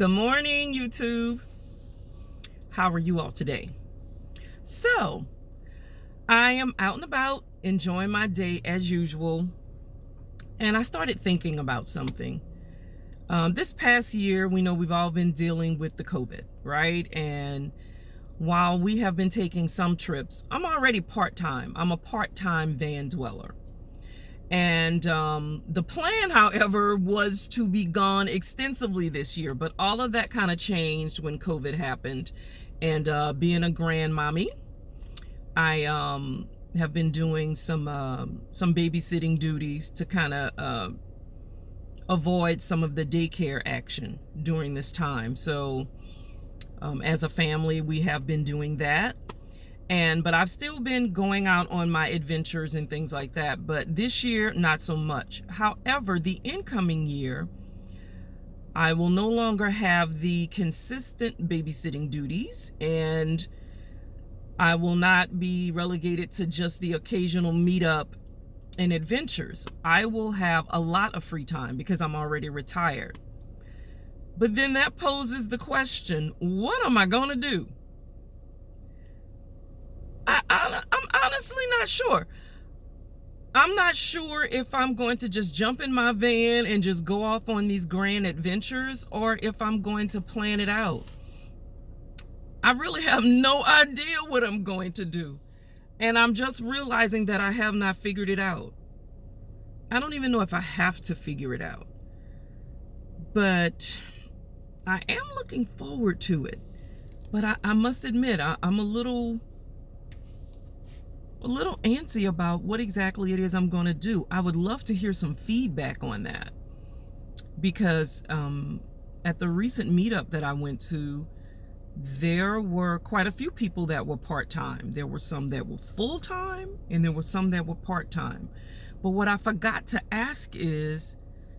Good morning, YouTube. How are you all today? So, I am out and about enjoying my day as usual, and I started thinking about something. This past year, we know we've all been dealing with the COVID, right? And while we have been taking some trips, I'm already part-time. I'm a part-time van dweller. And the plan, however, was to be gone extensively this year, but all of that kind of changed when COVID happened. And being a grandmommy, I have been doing some babysitting duties to kind of avoid some of the daycare action during this time. So as a family, we have been doing that. But I've still been going out on my adventures and things like that. But this year, not so much. However, the incoming year, I will no longer have the consistent babysitting duties, and I will not be relegated to just the occasional meetup and adventures. I will have a lot of free time because I'm already retired. But then that poses the question, what am I going to do? I'm honestly not sure. I'm not sure if I'm going to just jump in my van and just go off on these grand adventures, or if I'm going to plan it out. I really have no idea what I'm going to do. And I'm just realizing that I have not figured it out. I don't even know if I have to figure it out. But I am looking forward to it. But I must admit, I'm a little antsy about what exactly it is I'm going to do. I would love to hear some feedback on that, because at the recent meetup that I went to, there were quite a few people that were part-time. There were some that were full-time, and there were some that were part-time. But what I forgot to ask is,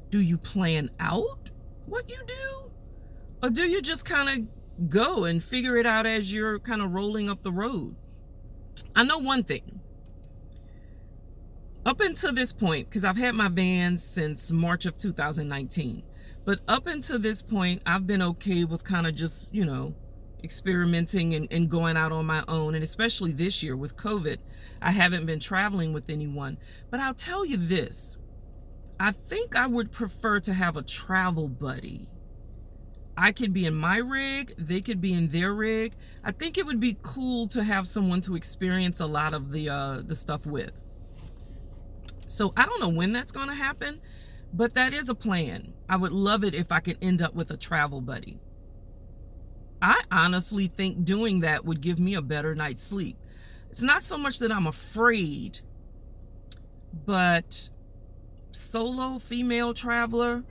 do you plan out what you do? Or do you just kind of go and figure it out as you're kind of rolling up the road? I know one thing. Up until this point, because I've had my van since March of 2019, but up until this point, I've been okay with kind of just, experimenting and going out on my own. And especially this year with COVID, I haven't been traveling with anyone. But I'll tell you this, I think I would prefer to have a travel buddy. I could be in my rig, they could be in their rig. I think it would be cool to have someone to experience a lot of the stuff with. So I don't know when that's going to happen, but that is a plan. I would love it if I could end up with a travel buddy. I honestly think doing that would give me a better night's sleep. It's not so much that I'm afraid, but solo female traveler,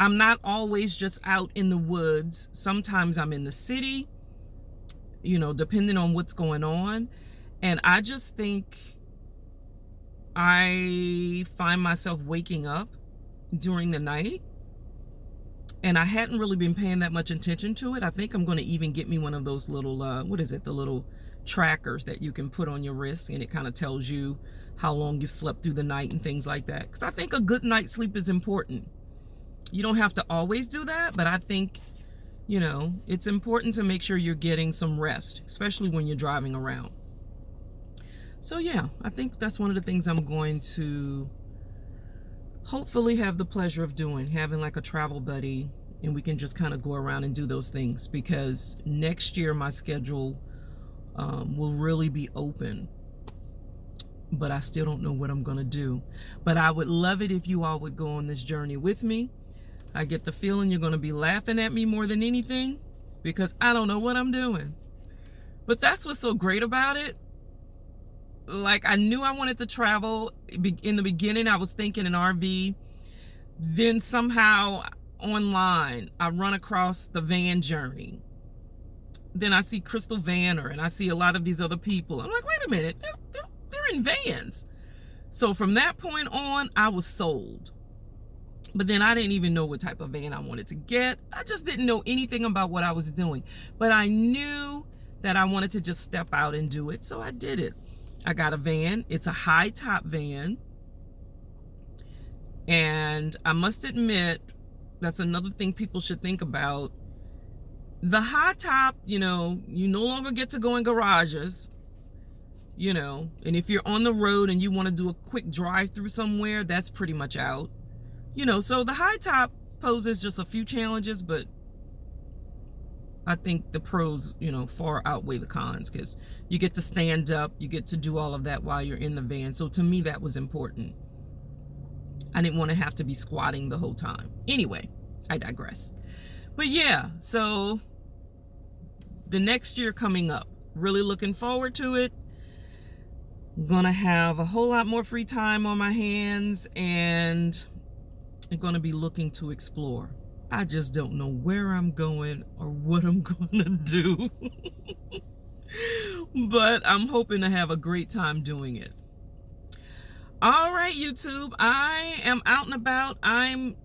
I'm not always just out in the woods. Sometimes I'm in the city, depending on what's going on. And I just think I find myself waking up during the night, and I hadn't really been paying that much attention to it. I think I'm going to even get me one of those little, the little trackers that you can put on your wrist, and it kind of tells you how long you've slept through the night and things like that. Because I think a good night's sleep is important. You don't have to always do that, but I think, it's important to make sure you're getting some rest, especially when you're driving around. So yeah, I think that's one of the things I'm going to hopefully have the pleasure of doing, having like a travel buddy, and we can just kind of go around and do those things, because next year my schedule will really be open. But I still don't know what I'm going to do. But I would love it if you all would go on this journey with me. I get the feeling you're going to be laughing at me more than anything, because I don't know what I'm doing. But that's what's so great about it. Like, I knew I wanted to travel. In the beginning, I was thinking an RV. Then somehow online, I run across the van journey. Then I see Crystal Vanner, and I see a lot of these other people. I'm like, wait a minute, they're in vans. So from that point on, I was sold. But then I didn't even know what type of van I wanted to get. I just didn't know anything about what I was doing. But I knew that I wanted to just step out and do it, so I did it. I got a van. It's a high top van. And I must admit, That's another thing people should think about. The high top, you know, you no longer get to go in garages, you know, and if you're on the road and you want to do a quick drive through somewhere, that's pretty much out. You know, so the high top poses just a few challenges, but I think the pros, you know, far outweigh the cons, because you get to stand up, you get to do all of that while you're in the van. So to me, that was important. I didn't want to have to be squatting the whole time. Anyway, I digress. But yeah, so the next year coming up, really looking forward to it. I'm gonna have a whole lot more free time on my hands, and I'm gonna be looking to explore. I just don't know where I'm going or what I'm gonna do. But I'm hoping to have a great time doing it. All right, YouTube, I am out and about. I'm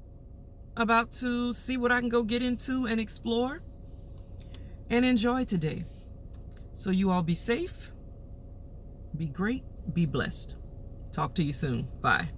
about to see what I can go get into and explore and enjoy today. So you all be safe, be great, be blessed. Talk to you soon. Bye.